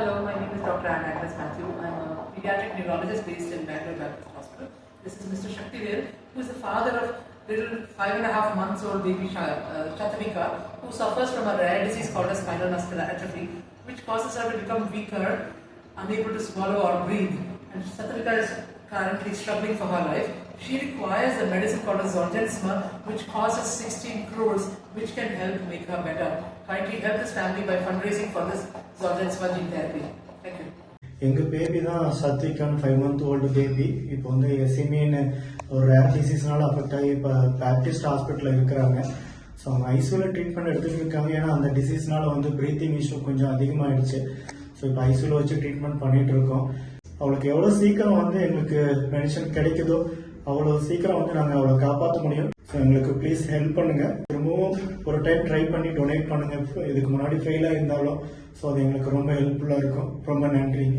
Hello, my name is Dr. Anna Agnes Matthew. I'm a pediatric neurologist based in Bangalore Baptist Hospital. This is Mr. Shaktivel, who is the father of little 5.5 months old baby Chatvika, who suffers from a rare disease called a spinal muscular atrophy, which causes her to become weaker, unable to swallow or breathe. And Chatvika is currently struggling for her life. She requires a medicine called a Zolgensma, which costs 16 crores, which can help make her better. Kindly help this family by fundraising for this Zolgensma gene therapy. Thank you. எங்கள் baby தான் சத்விகான் 5 month old baby. இப்போ வந்து எஸ்எம்இன்னு ஒரு rare டிசீஸ்னால affect ஆகி இப்போ Baptist ஹாஸ்பிட்டலில் இருக்கிறாங்க. So அவங்க ஐசியூவில் ட்ரீட்மெண்ட் எடுத்துகிட்டு இருக்காங்க. ஏன்னா அந்த டிசீஸ்னால வந்து ப்ரீத்திங் இஷ்யூ கொஞ்சம் அதிகமாகிடுச்சு. ஸோ இப்போ ஐசியூவில் வச்சு ட்ரீட்மெண்ட் பண்ணிகிட்டு இருக்கோம். அவளுக்கு எவ்வளோ சீக்கிரம் வந்து எங்களுக்கு மெடிசன் கிடைக்குதோ அவ்வளோ சீக்கிரம் வந்து நாங்கள் அவளை காப்பாற்ற முடியும். ஸோ எங்களுக்கு ப்ளீஸ் ஹெல்ப் பண்ணுங்கள். திரும்பவும் ஒரு டைம் ட்ரை பண்ணி டொனேட் பண்ணுங்கள். இதுக்கு முன்னாடி ஃபெயிலாக இருந்தாலும் ஸோ அது எங்களுக்கு ரொம்ப ஹெல்ப்ஃபுல்லாக இருக்கும். ரொம்ப நன்றிங்க.